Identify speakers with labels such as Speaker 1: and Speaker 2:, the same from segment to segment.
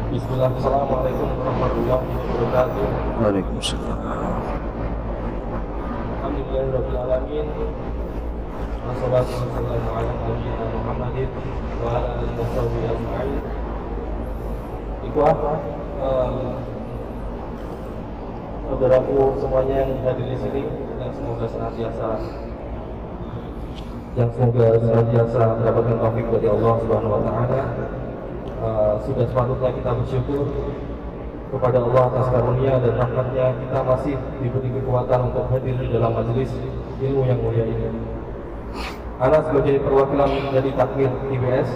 Speaker 1: Bismillah, Assalamualaikum warahmatullahi wabarakatuh.
Speaker 2: Waalaikumsalam.
Speaker 1: Alhamdulillahirabbil alamin. Wassalatu wassalamu ala nabiyyina Muhammadin wa ala alihi washabihi ajma'in. Ikhwah, saudaraku semuanya yang hadir di sini, yang semoga senantiasa mendapatkan taufik dari Allah Subhanahu wa taala. Sudah sepatutnya kita bersyukur kepada Allah atas karunia dan rahmatnya kita masih diberi kekuatan untuk hadir di dalam majelis ilmu yang mulia ini. Ana sebagai perwakilan dari takmir IBS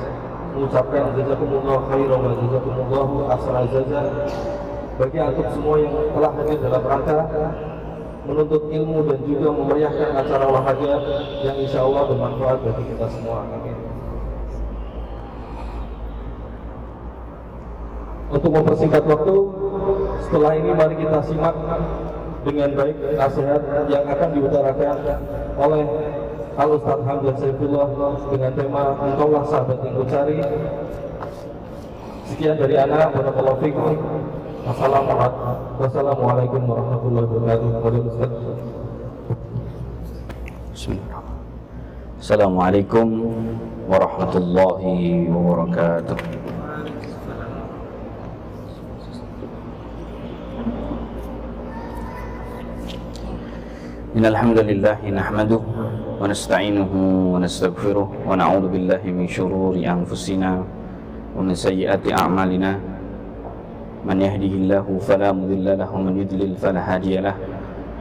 Speaker 1: mengucapkan jazakumullah khairan wa jazakumullahu ahsanal jazaa bagi antum semua yang telah hadir dalam rangka menuntut ilmu dan juga memeriahkan acara olahraga yang insya Allah bermanfaat bagi kita semua. Amin. Untuk mempersingkat waktu, setelah ini mari kita simak dengan baik nasihat yang akan diutarakan oleh Al-Ustaz Hamdan Saifullah dengan tema Engkaulah Sahabat yang Kucari. Sekian dari ana, barakallahu fikum. Wassalamualaikum warahmatullahi wabarakatuh.
Speaker 2: Bismillahirrahmanirrahim. Assalamualaikum warahmatullahi wabarakatuh. Innal hamdalillah nahmaduhu wa nasta'inuhu wa nastaghfiruh wa na'udzu billahi min shururi anfusina wa min sayyiati a'malina. Man yahdihillahu fala mudilla lahu wa man yudlil fala hadiya lahu.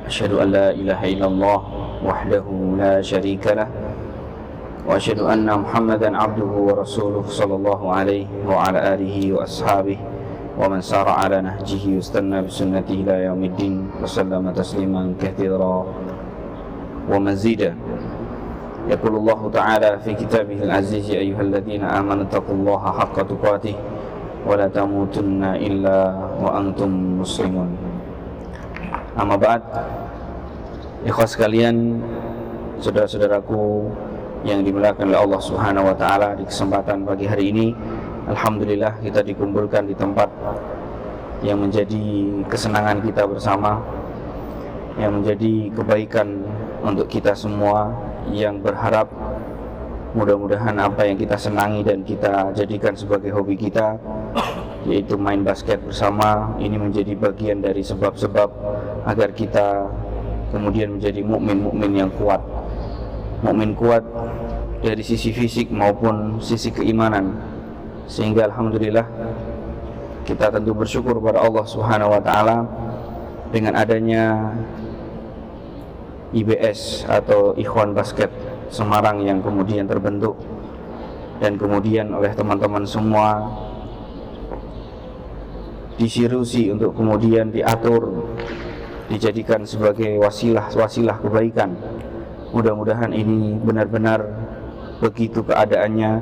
Speaker 2: Asyhadu an la ilaha illallah wahdahu la syarika lah wa asyhadu anna Muhammadan abduhu wa rasuluh sallallahu alaihi wa ala alihi wa ashabihi wa man sara ala nahjihi wastanna bi sunnatihi ila yaumiddin wa sallama tasliman katsira wa mazida. Yaqulullahu ta'ala fi kitabihil aziz ya ayyuhalladzina amanu taqullaha haqqa tuqatih wa la tamutunna illa wa antum muslimun. Amma ba'd. Ikhwas sekalian, saudara-saudaraku yang dimuliakan oleh Allah Subhanahu wa taala, di kesempatan pagi hari ini alhamdulillah kita dikumpulkan di tempat yang menjadi kesenangan kita bersama, yang menjadi kebaikan untuk kita semua, yang berharap mudah-mudahan apa yang kita senangi dan kita jadikan sebagai hobi kita, yaitu main basket bersama, ini menjadi bagian dari sebab-sebab agar kita kemudian menjadi mukmin-mukmin yang kuat. Mukmin kuat dari sisi fisik maupun sisi keimanan. Sehingga alhamdulillah kita tentu bersyukur kepada Allah Subhanahu wa taala dengan adanya IBS atau Ikhwan Basket Semarang yang kemudian terbentuk dan kemudian oleh teman-teman semua disirusi untuk kemudian diatur, dijadikan sebagai wasilah kebaikan. Mudah-mudahan ini benar-benar begitu keadaannya,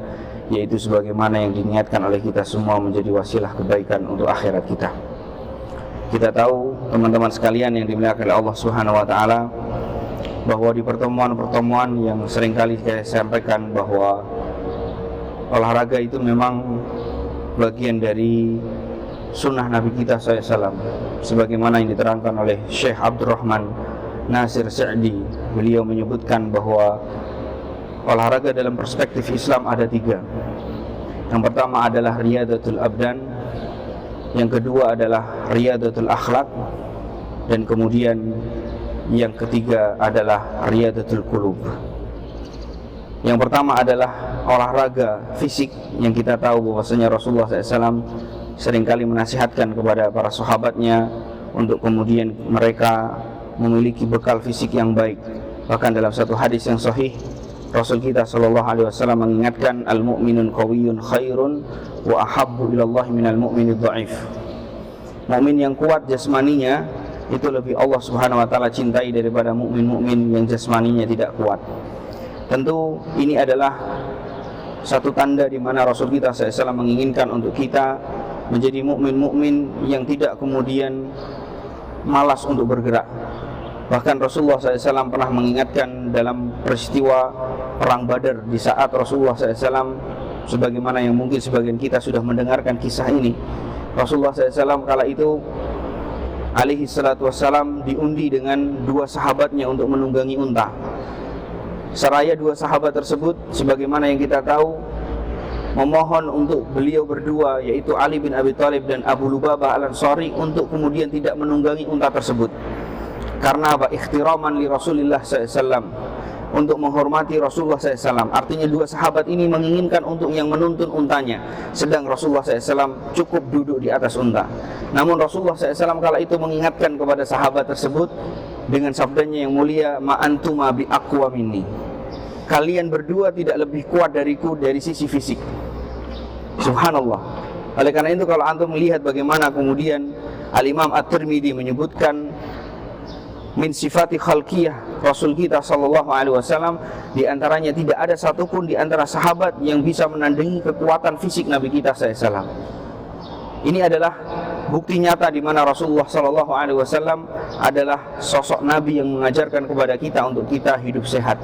Speaker 2: yaitu sebagaimana yang diniatkan oleh kita semua menjadi wasilah kebaikan untuk akhirat kita. Kita tahu teman-teman sekalian yang dimuliakan oleh Allah Subhanahu wa taala, bahwa di pertemuan-pertemuan yang seringkali saya sampaikan bahwa olahraga itu memang bagian dari sunnah Nabi kita SAW, sebagaimana yang diterangkan oleh Syekh Abdurrahman Nasir Sa'di. Beliau menyebutkan bahwa olahraga dalam perspektif Islam ada 3. Yang pertama adalah riyadatul abdan, yang kedua adalah riyadatul akhlak, dan kemudian yang ketiga adalah riyadatul qulub. Yang pertama adalah olahraga fisik, yang kita tahu bahwasanya Rasulullah SAW seringkali menasihatkan kepada para sahabatnya untuk kemudian mereka memiliki bekal fisik yang baik. Bahkan dalam satu hadis yang sahih, Rasul kita sallallahu alaihi wasallam mengingatkan al-mu'minun qawiyyun khairun wa ahabbu ilallahi minal mu'minid dha'if. Mukmin yang kuat jasmaninya itu lebih Allah Subhanahu wa taala cintai daripada mukmin-mukmin yang jasmaninya tidak kuat. Tentu ini adalah satu tanda di mana Rasul kita SAW menginginkan untuk kita menjadi mukmin-mukmin yang tidak kemudian malas untuk bergerak. Bahkan Rasulullah SAW pernah mengingatkan dalam peristiwa Perang Badar, di saat Rasulullah SAW, sebagaimana yang mungkin sebagian kita sudah mendengarkan kisah ini, Rasulullah SAW kala itu alaihi salatu wassalam diundi dengan dua sahabatnya untuk menunggangi unta. Seraya dua sahabat tersebut, sebagaimana yang kita tahu, memohon untuk beliau berdua, yaitu Ali bin Abi Thalib dan Abu Lubabah Al-Ansari, untuk kemudian tidak menunggangi unta tersebut. Karena apa? Ikhtiraman li Rasulillah SAW, untuk menghormati Rasulullah SAW. Artinya dua sahabat ini menginginkan untuk yang menuntun untanya, sedang Rasulullah SAW cukup duduk di atas unta. Namun Rasulullah SAW kala itu mengingatkan kepada sahabat tersebut dengan sabdanya yang mulia, ma antuma bi aqwa minni, kalian berdua tidak lebih kuat dariku dari sisi fisik. Subhanallah. Oleh karena itu kalau antum melihat bagaimana kemudian Al-Imam At-Tirmidzi menyebutkan min sifati khalqiyah Rasul kita sallallahu alaihi wasallam, di antaranya tidak ada satupun di antara sahabat yang bisa menandingi kekuatan fisik Nabi kita sallallahu alaihi wasallam. Ini adalah bukti nyata di mana Rasulullah sallallahu alaihi wasallam adalah sosok nabi yang mengajarkan kepada kita untuk kita hidup sehat.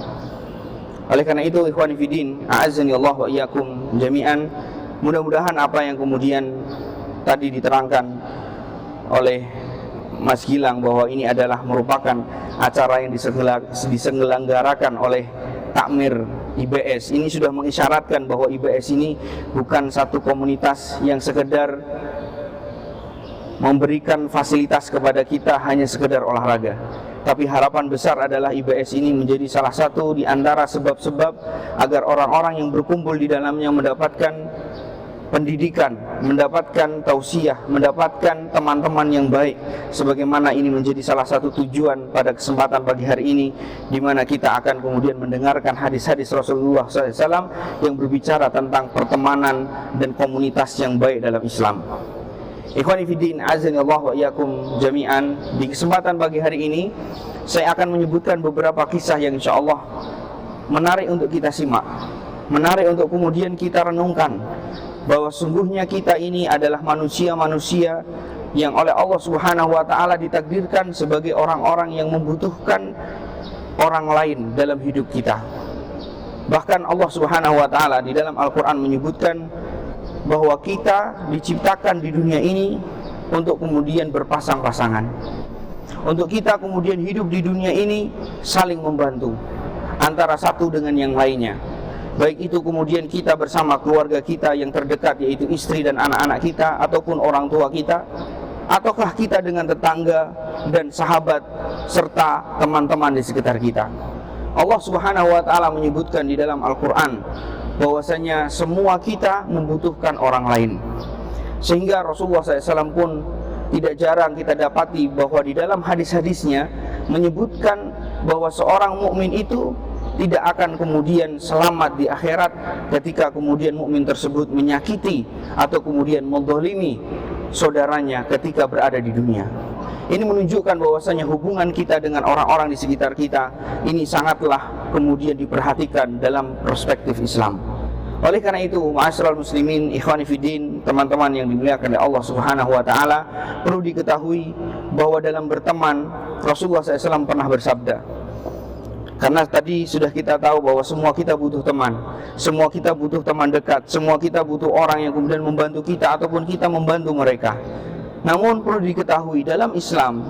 Speaker 2: Oleh karena itu, ikhwani fiddin, a'azzani Allah wa iyyakum jami'an, mudah-mudahan apa yang kemudian tadi diterangkan oleh Mas Gilang bahwa ini adalah merupakan acara yang diselenggarakan oleh Takmir IBS, ini sudah mengisyaratkan bahwa IBS ini bukan satu komunitas yang sekedar memberikan fasilitas kepada kita hanya sekedar olahraga. Tapi harapan besar adalah IBS ini menjadi salah satu di antara sebab-sebab agar orang-orang yang berkumpul di dalamnya mendapatkan pendidikan, mendapatkan tausiah, mendapatkan teman-teman yang baik. Sebagaimana ini menjadi salah satu tujuan pada kesempatan pagi hari ini, di mana kita akan kemudian mendengarkan hadis-hadis Rasulullah SAW yang berbicara tentang pertemanan dan komunitas yang baik dalam Islam. Ikhwani fiddin, azani Allah wa iyyakum jami'an. Di kesempatan pagi hari ini saya akan menyebutkan beberapa kisah yang insya Allah menarik untuk kita simak, menarik untuk kemudian kita renungkan bahwa sungguhnya kita ini adalah manusia-manusia yang oleh Allah Subhanahu wa taala ditakdirkan sebagai orang-orang yang membutuhkan orang lain dalam hidup kita. Bahkan Allah Subhanahu wa taala di dalam Al-Qur'an menyebutkan bahwa kita diciptakan di dunia ini untuk kemudian berpasang-pasangan, untuk kita kemudian hidup di dunia ini saling membantu antara satu dengan yang lainnya. Baik itu kemudian kita bersama keluarga kita yang terdekat, yaitu istri dan anak-anak kita, ataupun orang tua kita, ataukah kita dengan tetangga dan sahabat serta teman-teman di sekitar kita. Allah Subhanahu wa taala menyebutkan di dalam Al-Qur'an bahwasanya semua kita membutuhkan orang lain. Sehingga Rasulullah SAW pun tidak jarang kita dapati bahwa di dalam hadis-hadisnya menyebutkan bahwa seorang mukmin itu tidak akan kemudian selamat di akhirat ketika kemudian mukmin tersebut menyakiti atau kemudian menzalimi saudaranya ketika berada di dunia. Ini menunjukkan bahwasanya hubungan kita dengan orang-orang di sekitar kita ini sangatlah kemudian diperhatikan dalam perspektif Islam. Oleh karena itu, ma'asyiral muslimin, ikhwani fiddin, teman-teman yang dimuliakan oleh Allah Subhanahu wa taala, perlu diketahui bahwa dalam berteman Rasulullah SAW pernah bersabda, karena tadi sudah kita tahu bahwa semua kita butuh teman, semua kita butuh teman dekat, semua kita butuh orang yang kemudian membantu kita ataupun kita membantu mereka. Namun perlu diketahui dalam Islam,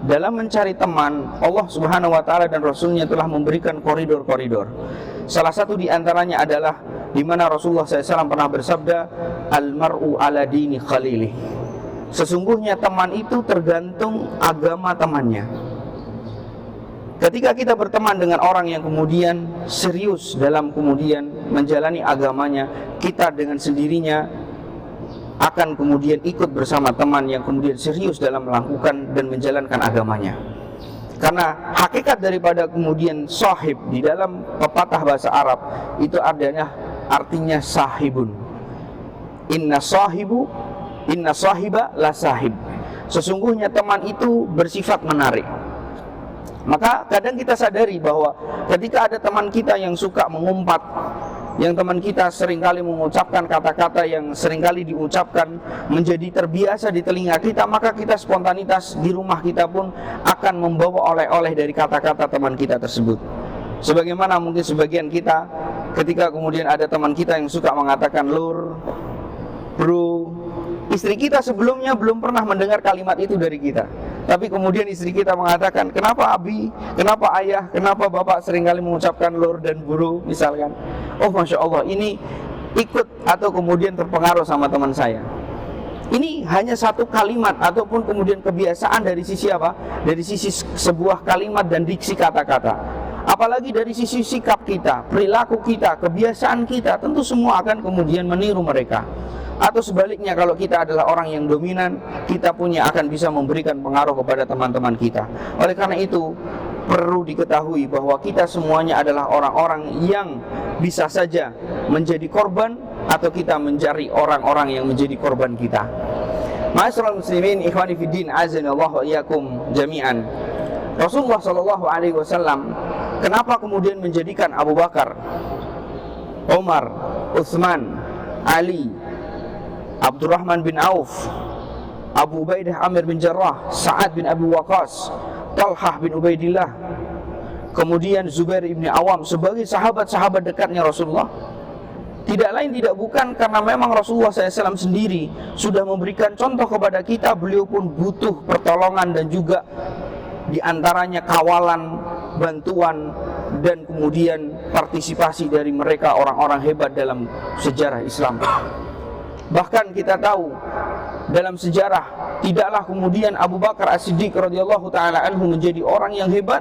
Speaker 2: dalam mencari teman, Allah Subhanahu wa taala dan Rasulnya telah memberikan koridor-koridor. Salah satu di antaranya adalah di mana Rasulullah SAW pernah bersabda, al-mar'u ala dini khalilih. Sesungguhnya teman itu tergantung agama temannya. Ketika kita berteman dengan orang yang kemudian serius dalam kemudian menjalani agamanya, kita dengan sendirinya akan kemudian ikut bersama teman yang kemudian serius dalam melakukan dan menjalankan agamanya. Karena hakikat daripada kemudian sahib di dalam pepatah bahasa Arab itu artinya sahibun. Inna sahiba la sahib. Sesungguhnya teman itu bersifat menarik. Maka kadang kita sadari bahwa ketika ada teman kita yang suka mengumpat, yang teman kita seringkali mengucapkan kata-kata yang seringkali diucapkan menjadi terbiasa di telinga kita, maka kita spontanitas di rumah kita pun akan membawa oleh-oleh dari kata-kata teman kita tersebut. Sebagaimana mungkin sebagian kita ketika kemudian ada teman kita yang suka mengatakan lur, bro, Istri kita sebelumnya belum pernah mendengar kalimat itu dari kita. Tapi kemudian istri kita mengatakan, kenapa Abi, kenapa Ayah, kenapa Bapak seringkali mengucapkan Lur dan Buru misalkan. Oh Masya Allah, ini ikut atau kemudian terpengaruh sama teman saya. Ini hanya satu kalimat ataupun kemudian kebiasaan dari sisi apa? Dari sisi sebuah kalimat dan diksi kata-kata. Apalagi dari sisi sikap kita, perilaku kita, kebiasaan kita, tentu semua akan kemudian meniru mereka. Atau sebaliknya, kalau kita adalah orang yang dominan, kita punya akan bisa memberikan pengaruh kepada teman-teman kita. Oleh karena itu, perlu diketahui bahwa kita semuanya adalah orang-orang yang bisa saja menjadi korban, atau kita mencari orang-orang yang menjadi korban kita. Ma'asyiral muslimin, ikhwani fiddin, azanallahu wa iyyakum jami'an. Rasulullah SAW, kenapa kemudian menjadikan Abu Bakar, Umar, Utsman, Ali, Abdurrahman bin Auf, Abu Ubaidah Amir bin Jarrah, Sa'ad bin Abi Waqqas, Talhah bin Ubaidillah, kemudian Zubair bin Awam sebagai sahabat-sahabat dekatnya Rasulullah? Tidak lain tidak bukan karena memang Rasulullah SAW sendiri sudah memberikan contoh kepada kita. Beliau pun butuh pertolongan dan juga diantaranya kawalan, bantuan, dan kemudian partisipasi dari mereka orang-orang hebat dalam sejarah Islam. Bahkan kita tahu dalam sejarah, tidaklah kemudian Abu Bakar As-Siddiq radhiyallahu taala anhu menjadi orang yang hebat,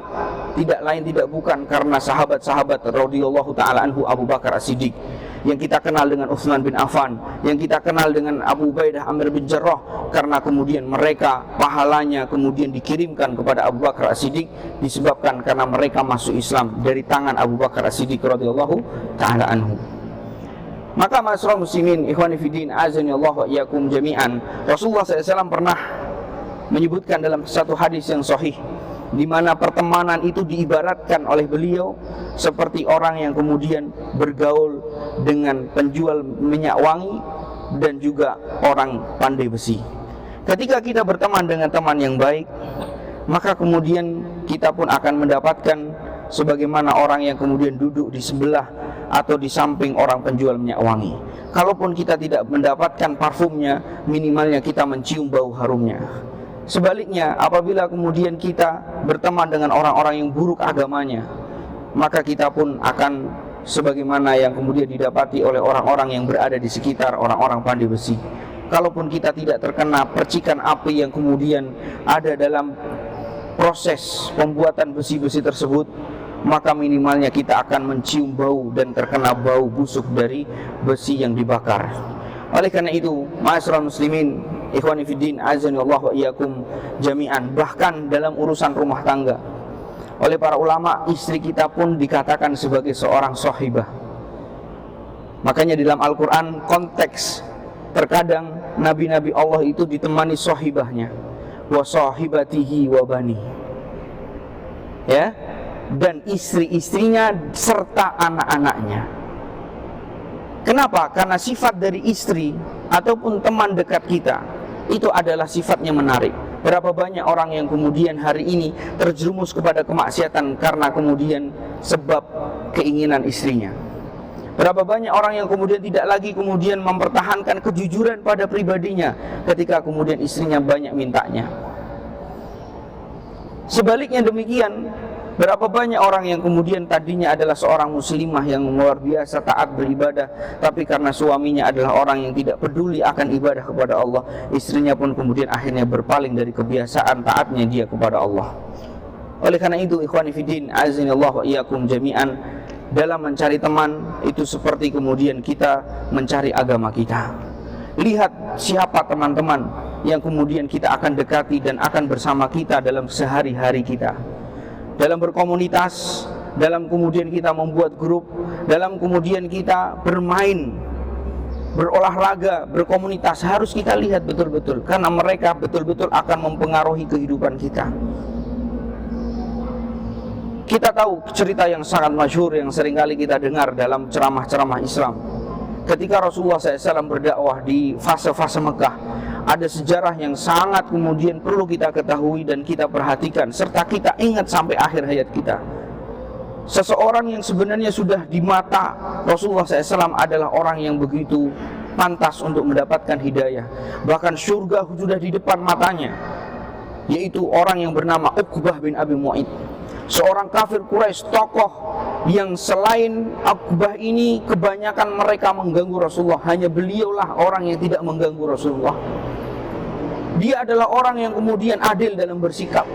Speaker 2: tidak lain tidak bukan karena sahabat-sahabat radhiyallahu taala anhu Abu Bakar As-Siddiq, yang kita kenal dengan Utsman bin Affan, yang kita kenal dengan Abu Ubaidah Amir bin Jarrah, karena kemudian mereka pahalanya kemudian dikirimkan kepada Abu Bakar As-Siddiq disebabkan karena mereka masuk Islam dari tangan Abu Bakar As-Siddiq radhiyallahu taala anhu. Maka ma'asyiral muslimin, ikhwani fiddin, azanillahu wa iyyakum jami'an, Rasulullah SAW pernah menyebutkan dalam satu hadis yang sahih, di mana pertemanan itu diibaratkan oleh beliau seperti orang yang kemudian bergaul dengan penjual minyak wangi dan juga orang pandai besi. Ketika kita berteman dengan teman yang baik, maka kemudian kita pun akan mendapatkan sebagaimana orang yang kemudian duduk di sebelah atau di samping orang penjual minyak wangi. Kalaupun kita tidak mendapatkan parfumnya, minimalnya kita mencium bau harumnya. Sebaliknya, apabila kemudian kita berteman dengan orang-orang yang buruk agamanya, maka kita pun akan sebagaimana yang kemudian didapati oleh orang-orang yang berada di sekitar orang-orang pandai besi. Kalaupun kita tidak terkena percikan api yang kemudian ada dalam proses pembuatan besi-besi tersebut, maka minimalnya kita akan mencium bau dan terkena bau busuk dari besi yang dibakar. Oleh karena itu, ma'asyiral muslimin, ikhwani fiddin, azanillahu wa iyyakum jami'an, bahkan dalam urusan rumah tangga, oleh para ulama, istri kita pun dikatakan sebagai seorang sahibah. Makanya di dalam Al-Quran, konteks terkadang nabi-nabi Allah itu ditemani sahibahnya, wa sahibatihi wa bani, ya, dan istri-istrinya serta anak-anaknya. Kenapa? Karena sifat dari istri ataupun teman dekat kita itu adalah sifatnya menarik. Berapa banyak orang yang kemudian hari ini terjerumus kepada kemaksiatan karena kemudian sebab keinginan istrinya. Berapa banyak orang yang kemudian tidak lagi kemudian mempertahankan kejujuran pada pribadinya ketika kemudian istrinya banyak mintanya. Sebaliknya demikian, berapa banyak orang yang kemudian tadinya adalah seorang muslimah yang luar biasa taat beribadah, tapi karena suaminya adalah orang yang tidak peduli akan ibadah kepada Allah, istrinya pun kemudian akhirnya berpaling dari kebiasaan taatnya dia kepada Allah. Oleh karena itu, ikhwani fiddin, azanillahu wa iyyakum jami'an, dalam mencari teman itu seperti kemudian kita mencari agama kita. Lihat siapa teman-teman yang kemudian kita akan dekati dan akan bersama kita dalam sehari-hari kita, dalam berkomunitas, dalam kemudian kita membuat grup, dalam kemudian kita bermain, berolahraga, berkomunitas. Harus kita lihat betul-betul, karena mereka betul-betul akan mempengaruhi kehidupan kita. Kita tahu cerita yang sangat masyhur yang seringkali kita dengar dalam ceramah-ceramah Islam. Ketika Rasulullah SAW berdakwah di fase-fase Mekah, ada sejarah yang sangat kemudian perlu kita ketahui dan kita perhatikan, serta kita ingat sampai akhir hayat kita. Seseorang yang sebenarnya sudah di mata Rasulullah SAW adalah orang yang begitu pantas untuk mendapatkan hidayah. Bahkan surga sudah di depan matanya, yaitu orang yang bernama Uqbah bin Abi Mu'ayt, seorang kafir Quraisy, tokoh yang selain Uqbah ini kebanyakan mereka mengganggu Rasulullah. Hanya beliaulah orang yang tidak mengganggu Rasulullah. Dia adalah orang yang kemudian adil dalam bersikap.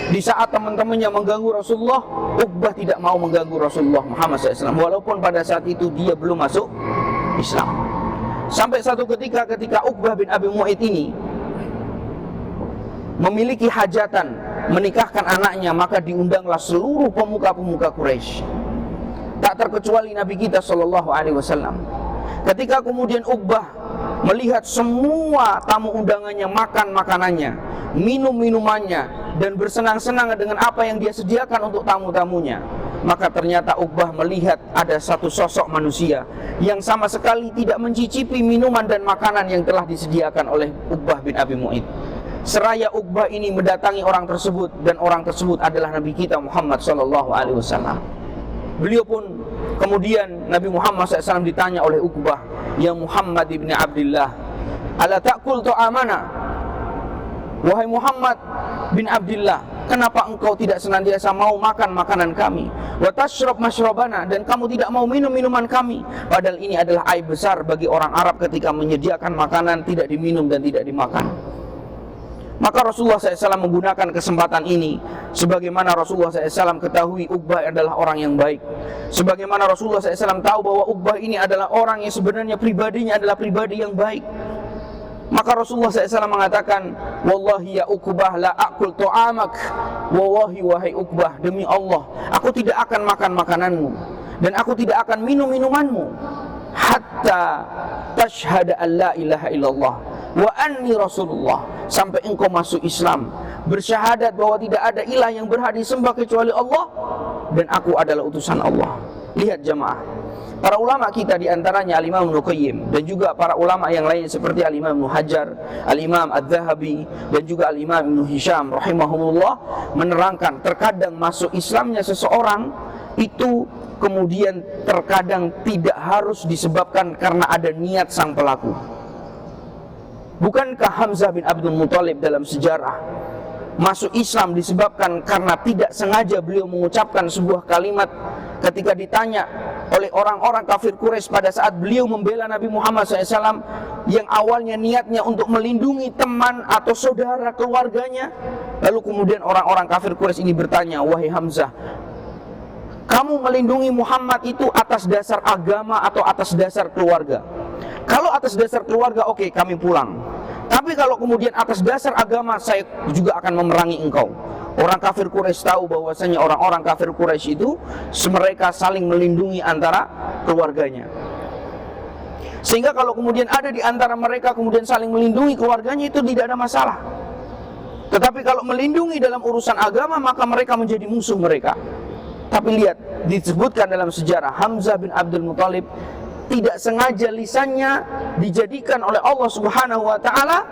Speaker 2: Di saat teman-temannya mengganggu Rasulullah, Uqbah tidak mau mengganggu Rasulullah Muhammad SAW, walaupun pada saat itu dia belum masuk Islam. Sampai satu ketika Uqbah bin Abi Mu'ayt ini memiliki hajatan menikahkan anaknya, maka diundanglah seluruh pemuka-pemuka Quraisy, tak terkecuali Nabi kita SAW. Ketika kemudian Uqbah melihat semua tamu undangannya makan makanannya, minum minumannya, dan bersenang-senang dengan apa yang dia sediakan untuk tamu-tamunya, maka ternyata Uqbah melihat ada satu sosok manusia yang sama sekali tidak mencicipi minuman dan makanan yang telah disediakan oleh Uqbah bin Abi Mu'ayt. Seraya Uqbah ini mendatangi orang tersebut, dan orang tersebut adalah Nabi kita Muhammad SAW. Beliau pun kemudian, Nabi Muhammad SAW ditanya oleh Uqbah, "Ya Muhammad ibn Abdillah, ala ta'kul ta'amana?" Wahai Muhammad bin Abdillah, kenapa engkau tidak senantiasa mau makan makanan kami? Wa tashrab mashrabana, dan kamu tidak mau minum minuman kami. Padahal ini adalah aib besar bagi orang Arab ketika menyediakan makanan tidak diminum dan tidak dimakan. Maka Rasulullah SAW menggunakan kesempatan ini, sebagaimana Rasulullah SAW ketahui Uqbah adalah orang yang baik, sebagaimana Rasulullah SAW tahu bahwa Uqbah ini adalah orang yang sebenarnya pribadinya adalah pribadi yang baik. Maka Rasulullah SAW mengatakan, "Wallahi ya Uqbah la akul ta'amak." Wallahi wahai Uqbah, demi Allah, aku tidak akan makan makananmu dan aku tidak akan minum minumanmu hatta tashhada an la ilaha illallah wa anni Rasulullah, sampai engkau masuk Islam, bersyahadat bahwa tidak ada ilah yang berhak disembah kecuali Allah dan aku adalah utusan Allah. Lihat jamaah, para ulama kita diantaranya Al-Imam Ibnu Qayyim dan juga para ulama yang lain seperti Al-Imam Ibnu Hajar, Al-Imam Adz-Dzahabi dan juga Al-Imam Ibnu Hisham rahimahumullah menerangkan terkadang masuk Islamnya seseorang itu kemudian terkadang tidak harus disebabkan karena ada niat sang pelaku. Bukankah Hamzah bin Abdul Muthalib dalam sejarah masuk Islam disebabkan karena tidak sengaja beliau mengucapkan sebuah kalimat ketika ditanya oleh orang-orang kafir Quraisy pada saat beliau membela Nabi Muhammad SAW yang awalnya niatnya untuk melindungi teman atau saudara keluarganya. Lalu kemudian orang-orang kafir Quraisy ini bertanya, "Wahai Hamzah, kamu melindungi Muhammad itu atas dasar agama atau atas dasar keluarga? Kalau atas dasar keluarga, oke, kami pulang. Tapi kalau kemudian atas dasar agama, saya juga akan memerangi engkau." Orang kafir Quraisy tahu bahwasanya orang-orang kafir Quraisy itu mereka saling melindungi antara keluarganya. Sehingga kalau kemudian ada di antara mereka kemudian saling melindungi keluarganya, itu tidak ada masalah. Tetapi kalau melindungi dalam urusan agama, maka mereka menjadi musuh mereka. Tapi lihat, disebutkan dalam sejarah Hamzah bin Abdul Muthalib tidak sengaja lisannya dijadikan oleh Allah Subhanahu wa taala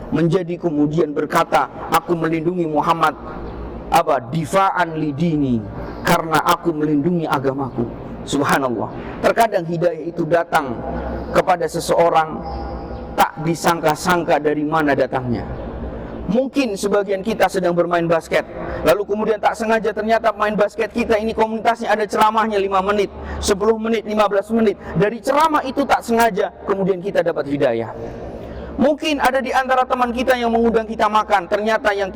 Speaker 2: menjadi kemudian berkata, "Aku melindungi Muhammad difa'an lidini, karena aku melindungi agamaku." Subhanallah. Terkadang hidayah itu datang kepada seseorang tak disangka-sangka dari mana datangnya. Mungkin sebagian kita sedang bermain basket, lalu kemudian tak sengaja ternyata main basket kita ini komunitasnya ada ceramahnya 5 menit, 10 menit, 15 menit. Dari ceramah itu tak sengaja kemudian kita dapat hidayah. Mungkin ada di antara teman kita yang mengundang kita makan, ternyata yang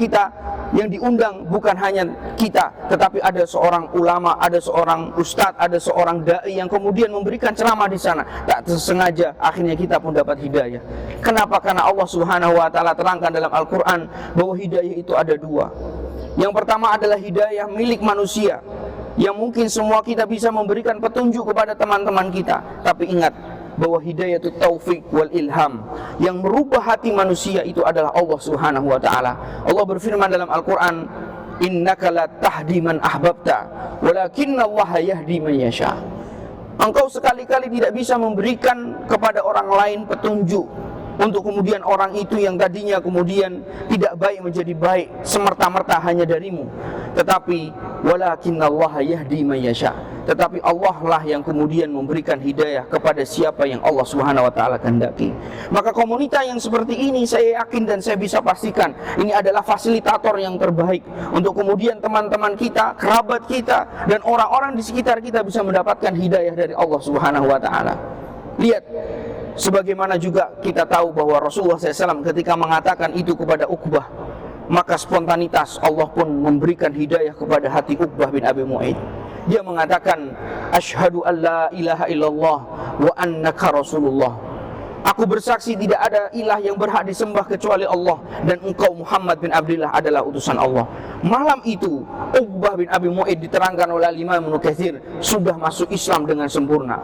Speaker 2: diundang bukan hanya kita, tetapi ada seorang ulama, ada seorang ustadz, ada seorang dai yang kemudian memberikan ceramah di sana. Tak sengaja akhirnya kita pun dapat hidayah. Kenapa? Karena Allah Subhanahu wa taala terangkan dalam Al-Qur'an bahwa hidayah itu ada dua. Yang pertama adalah hidayah milik manusia, yang mungkin semua kita bisa memberikan petunjuk kepada teman-teman kita. Tapi ingat bahwa hidayah itu taufik wal ilham, yang merubah hati manusia itu adalah Allah Subhanahu wa taala. Allah berfirman dalam Al-Qur'an, "Innaka la tahdi man ahbabta, walakinnallaha yahdi man yasha." Engkau sekali-kali tidak bisa memberikan kepada orang lain petunjuk untuk kemudian orang itu yang tadinya kemudian tidak baik menjadi baik semerta-merta hanya darimu, tetapi walakinnallaha yahdi man yasha. tetapi Allah lah yang kemudian memberikan hidayah kepada siapa yang Allah Subhanahu wa taala kehendaki. Maka komunitas yang seperti ini, saya yakin dan saya bisa pastikan ini adalah fasilitator yang terbaik untuk kemudian teman-teman kita, kerabat kita, dan orang-orang di sekitar kita bisa mendapatkan hidayah dari Allah Subhanahu wa taala. Lihat, sebagaimana juga kita tahu bahwa Rasulullah SAW ketika mengatakan itu kepada Uqbah, maka spontanitas Allah pun memberikan hidayah kepada hati Uqbah bin Abi Mu'aid. Dia mengatakan, asyhadu an la ilaha illallah wa annaka rasulullah. Aku bersaksi tidak ada ilah yang berhak disembah kecuali Allah, dan engkau Muhammad bin Abdullah adalah utusan Allah. Malam itu Uqbah bin Abi Mu'aid, diterangkan oleh Imam Ibnu Katsir, sudah masuk Islam dengan sempurna.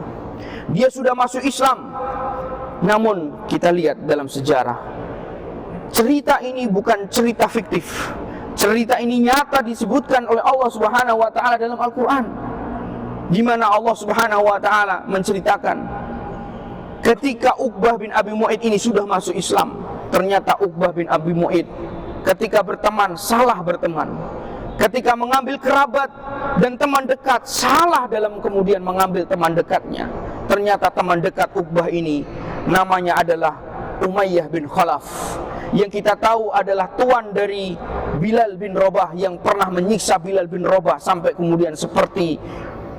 Speaker 2: Dia sudah masuk Islam. Namun kita lihat dalam sejarah, cerita ini bukan cerita fiktif. Cerita ini nyata disebutkan oleh Allah Subhanahu wa taala dalam Al-Qur'an, di mana Allah Subhanahu wa taala menceritakan ketika Uqbah bin Abi Mu'aid ini sudah masuk Islam. Ternyata Uqbah bin Abi Mu'aid ketika berteman salah berteman. Ketika mengambil kerabat dan teman dekat, salah dalam kemudian mengambil teman dekatnya. Ternyata teman dekat Uqbah ini namanya adalah Umayyah bin Khalaf, yang kita tahu adalah tuan dari Bilal bin Rabah, yang pernah menyiksa Bilal bin Rabah sampai kemudian seperti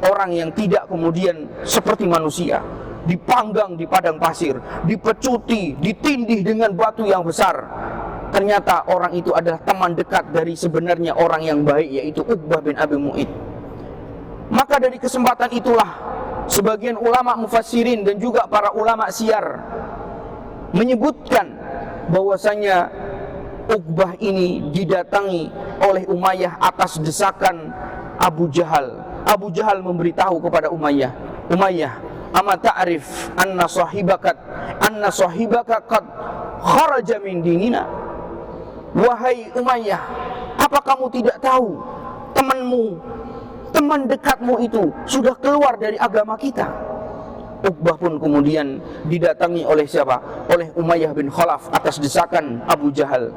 Speaker 2: orang yang tidak kemudian seperti manusia, dipanggang di padang pasir, dipecuti, ditindih dengan batu yang besar. Ternyata orang itu adalah teman dekat dari sebenarnya orang yang baik, yaitu Uqbah bin Abi Mu'aid. Maka dari kesempatan itulah sebagian ulama mufassirin dan juga para ulama siyar menyebutkan bahwasanya Uqbah ini didatangi oleh Umayyah atas desakan Abu Jahal. Abu Jahal memberitahu kepada Umayyah, Umayyah, ama ta'rif anna sahibaka qad kharaja min dinina. Wahai Umayyah, apa kamu tidak tahu temanmu, teman dekatmu itu sudah keluar dari agama kita? Uqbah pun kemudian didatangi oleh siapa? Oleh Umayyah bin Khalaf atas desakan Abu Jahal.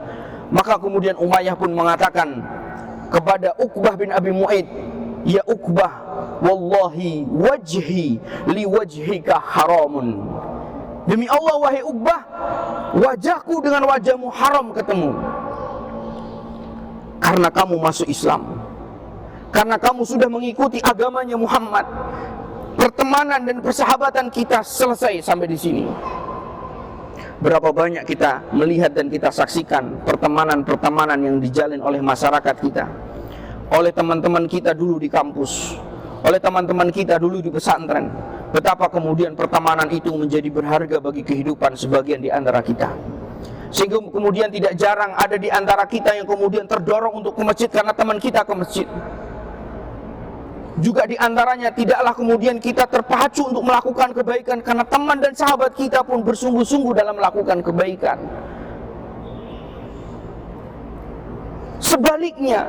Speaker 2: Maka kemudian Umayyah pun mengatakan kepada Uqbah bin Abi Mu'aid, ya Uqbah, wallahi wajhi li wajhika haramun. Demi Allah wahai Uqbah, wajahku dengan wajahmu haram ketemu. Karena kamu masuk Islam, karena kamu sudah mengikuti agamanya Muhammad. Pertemanan dan persahabatan kita selesai sampai di sini. Berapa banyak kita melihat dan kita saksikan pertemanan-pertemanan yang dijalin oleh masyarakat kita, oleh teman-teman kita dulu di kampus, oleh teman-teman kita dulu di pesantren. Betapa kemudian pertemanan itu menjadi berharga bagi kehidupan sebagian di antara kita. Sehingga kemudian tidak jarang ada di antara kita yang kemudian terdorong untuk ke masjid karena teman kita ke masjid. Juga di antaranya tidaklah kemudian kita terpacu untuk melakukan kebaikan karena teman dan sahabat kita pun bersungguh-sungguh dalam melakukan kebaikan. Sebaliknya,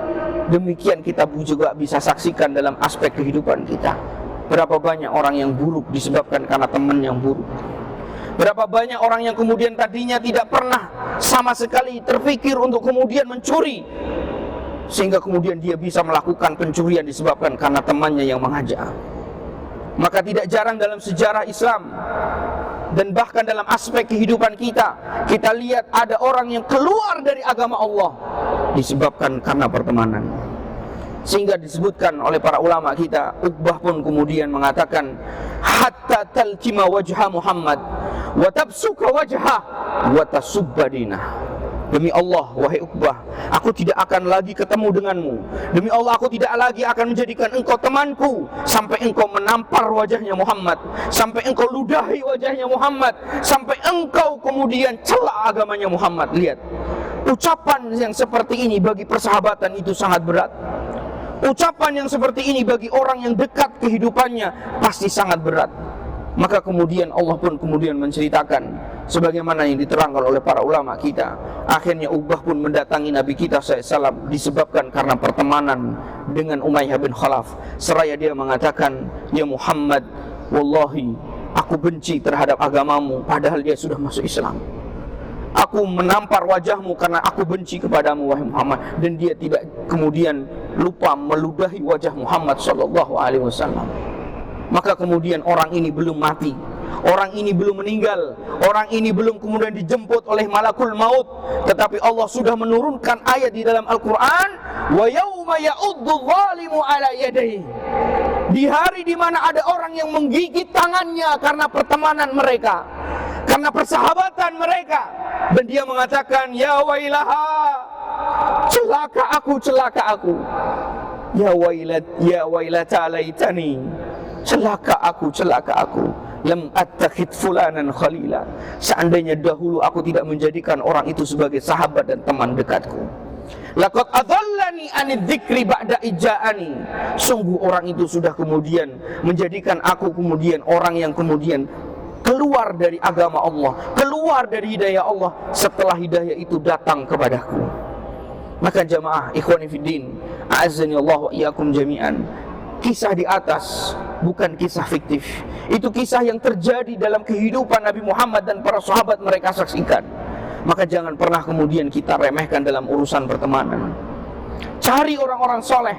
Speaker 2: demikian kita juga bisa saksikan dalam aspek kehidupan kita. Berapa banyak orang yang buruk disebabkan karena teman yang buruk. Berapa banyak orang yang kemudian tadinya tidak pernah sama sekali terpikir untuk kemudian mencuri, sehingga kemudian dia bisa melakukan pencurian disebabkan karena temannya yang mengajak. Maka tidak jarang dalam sejarah Islam dan bahkan dalam aspek kehidupan kita, kita lihat ada orang yang keluar dari agama Allah disebabkan karena pertemanan. Sehingga disebutkan oleh para ulama kita, Uqbah pun kemudian mengatakan, hatta talkima wajha Muhammad wa tabsuka wajha wa tasubba dinah. Demi Allah, wahai Uqbah, aku tidak akan lagi ketemu denganmu. Demi Allah, aku tidak lagi akan menjadikan engkau temanku sampai engkau menampar wajahnya Muhammad, sampai engkau ludahi wajahnya Muhammad, sampai engkau kemudian cela agamanya Muhammad. Lihat, ucapan yang seperti ini bagi persahabatan itu sangat berat. Ucapan yang seperti ini bagi orang yang dekat kehidupannya pasti sangat berat. Maka kemudian Allah pun kemudian menceritakan sebagaimana yang diterangkan oleh para ulama kita. Akhirnya Uqbah pun mendatangi Nabi kita SAW disebabkan karena pertemanan dengan Umayyah bin Khalaf. Seraya dia mengatakan, ya Muhammad, wallahi aku benci terhadap agamamu, padahal dia sudah masuk Islam. Aku menampar wajahmu karena aku benci kepadamu wahai Muhammad, dan dia tidak kemudian lupa meludahi wajah Muhammad sallallahu alaihi wasallam. Maka kemudian orang ini belum mati, orang ini belum meninggal, orang ini belum kemudian dijemput oleh malakul maut, tetapi Allah sudah menurunkan ayat di dalam Al-Quran, wa yauma ya'uddu zalimu ala yadayhi. Di hari di mana ada orang yang menggigit tangannya karena pertemanan mereka, karena persahabatan mereka, dan dia mengatakan, ya wailaha, celaka aku, celaka aku. Ya wailata laitani, celaka aku, celaka aku. Lam attakhid fulanan khalila. Seandainya dahulu aku tidak menjadikan orang itu sebagai sahabat dan teman dekatku. Laqad adallani anid dzikri ba'da ija'ani. Sungguh orang itu sudah kemudian menjadikan aku kemudian orang yang kemudian keluar dari agama Allah, keluar dari hidayah Allah setelah hidayah itu datang kepadaku. Maka jamaah ikhwani fiddin, a'azzani Allah wa iyyakum jami'an. Kisah di atas bukan kisah fiktif. Itu kisah yang terjadi dalam kehidupan Nabi Muhammad dan para sahabat mereka saksikan. Maka jangan pernah kemudian kita remehkan dalam urusan pertemanan. Cari orang-orang soleh,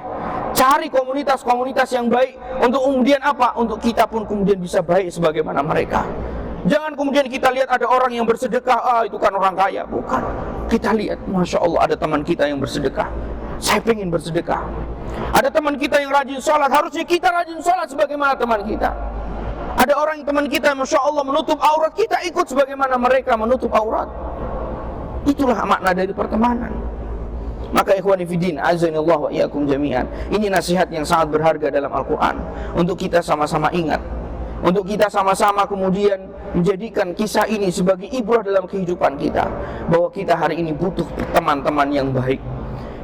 Speaker 2: cari komunitas-komunitas yang baik. Untuk kemudian apa? Untuk kita pun kemudian bisa baik sebagaimana mereka. Jangan kemudian kita lihat ada orang yang bersedekah, itu kan orang kaya. Bukan. Kita lihat, Masya Allah, ada teman kita yang bersedekah. Saya pengen bersedekah. Ada teman kita yang rajin sholat, harusnya kita rajin sholat sebagaimana teman kita. Ada orang teman kita, Masya Allah, menutup aurat, kita ikut sebagaimana mereka menutup aurat. Itulah makna dari pertemanan. Maka ikhwani fiddin, azanillahu wa iyyakum jami'an. Ini nasihat yang sangat berharga dalam Al-Quran, untuk kita sama-sama ingat, untuk kita sama-sama kemudian menjadikan kisah ini sebagai ibrah dalam kehidupan kita, bahwa kita hari ini butuh teman-teman yang baik.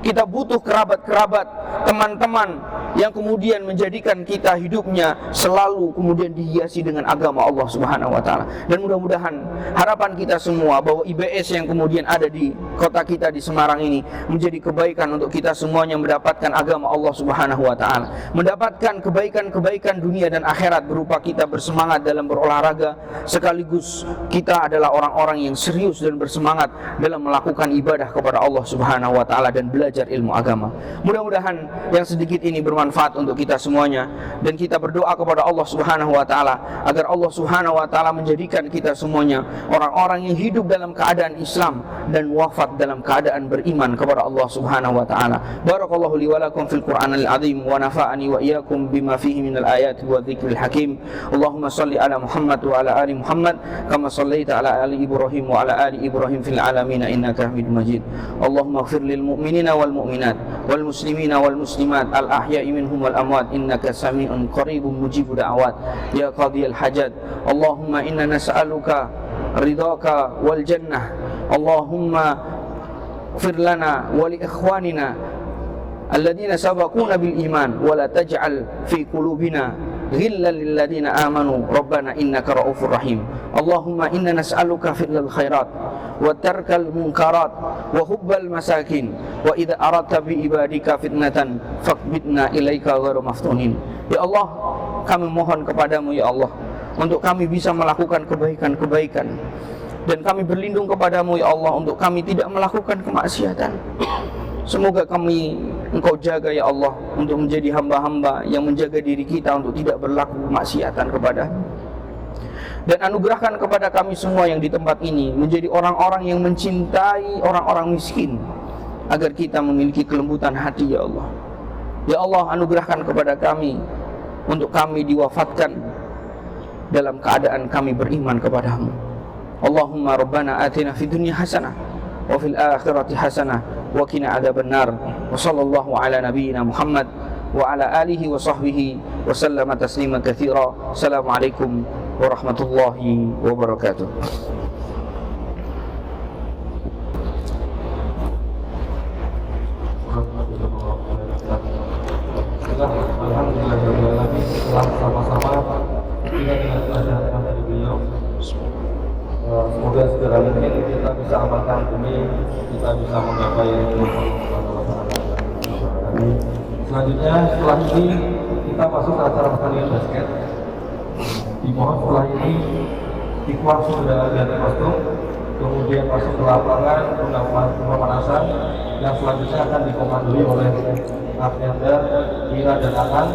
Speaker 2: Kita butuh kerabat-kerabat, teman-teman yang kemudian menjadikan kita hidupnya selalu kemudian dihiasi dengan agama Allah Subhanahu wa taala. Dan mudah-mudahan harapan kita semua bahwa IBS yang kemudian ada di kota kita di Semarang ini menjadi kebaikan untuk kita semuanya, mendapatkan agama Allah Subhanahu wa taala, mendapatkan kebaikan-kebaikan dunia dan akhirat berupa kita bersemangat dalam berolahraga, sekaligus kita adalah orang-orang yang serius dan bersemangat dalam melakukan ibadah kepada Allah Subhanahu wa taala dan belajar ilmu agama. Mudah-mudahan yang sedikit ini bermanfaat untuk kita semuanya, dan kita berdoa kepada Allah Subhanahu wa taala agar Allah Subhanahu wa taala menjadikan kita semuanya orang-orang yang hidup dalam keadaan Islam dan wafat dalam keadaan beriman kepada Allah Subhanahu wa taala. Barakallahu li wa lakum fil Qur'anil azim wa nafa'ani wa iyyakum bima fihi minal ayati wa dzikril hakim. Allahumma shalli ala Muhammad wa ala ali Muhammad kama shallaita ala ali Ibrahim wa ala ali Ibrahim fil alamin innaka Hamidum Majid. Allahumma ighfir lil mu'minina wal mu'minat wal muslimina wal muslimat al ahya'i minhum wal amwat innaka sami'un qaribun mujibud da'awat ya qadiyal hajat. Allahumma inna nas'aluka ridhaka wal jannah. Allahumma ighfir lana wa li ikhwanina alladhina sabaquna bil iman wa la taj'al fi qulubina ghillan lil ladzina amanu rabbana innaka ra'ufur rahim. Allahumma inna nas'aluka fi'lal khairat wa tarkal munkarat wa hubbal masakin wa idza aradta bi ibadika fitnatan faqbidna ilaika ghairu maftunin. Ya Allah, kami mohon kepadamu ya Allah untuk kami bisa melakukan kebaikan-kebaikan, dan kami berlindung kepadamu ya Allah untuk kami tidak melakukan kemaksiatan. Semoga kami Engkau jaga ya Allah untuk menjadi hamba-hamba yang menjaga diri kita untuk tidak berlaku kemaksiatan kepada-Mu. Dan anugerahkan kepada kami semua yang di tempat ini menjadi orang-orang yang mencintai orang-orang miskin, agar kita memiliki kelembutan hati ya Allah. Ya Allah, anugerahkan kepada kami untuk kami diwafatkan dalam keadaan kami beriman kepada-Mu. Allahumma rabbana atina fid dunya hasanah wa fil akhirati hasanah wa qina adzabannar. Wa sallallahu ala nabiyyina Muhammad wa ala alihi wa sahbihi wa sallama tasliman katsira. Assalamualaikum warahmatullahi wabarakatuh.
Speaker 1: Alhamdulillah, setelah sama-sama kita dengan pelajaran dari beliau, semoga segera mungkin kita bisa amalkan demi kita bisa menggapai selanjutnya. Setelah ini kita masuk ke acara pertandingan basket. Dimohon setelah ini ikhwan sudah ganti kostum, kemudian masuk ke lapangan melakukan pemanasan yang selanjutnya akan dikomandoi oleh Arnenda, Ira dan Akan.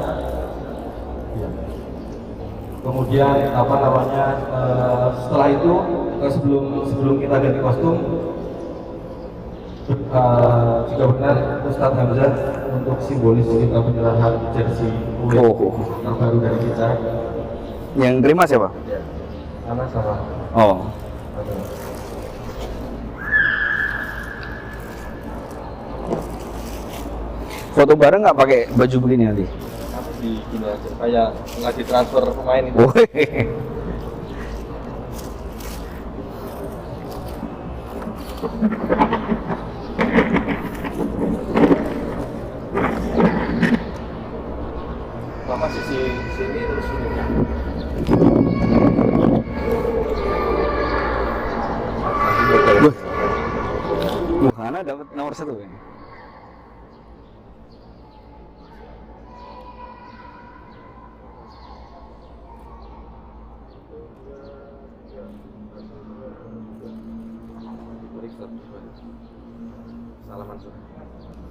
Speaker 1: Ya. Kemudian apa namanya setelah itu sebelum kita ganti kostum, jika benar Ustadz Hamzah untuk simbolis kita penyerahan jersey terbaru dari kita.
Speaker 2: Yang terima siapa?
Speaker 1: Ya. Anak sama.
Speaker 2: Oh. Foto bareng nggak pakai baju begini nanti?
Speaker 1: Di gini aja, kayak nggak ditransfer pemain itu.
Speaker 2: Oh,
Speaker 1: Bapak sisi sini terus sini.
Speaker 2: Hana dapat nomor 1 ya?
Speaker 1: Salaman sudah.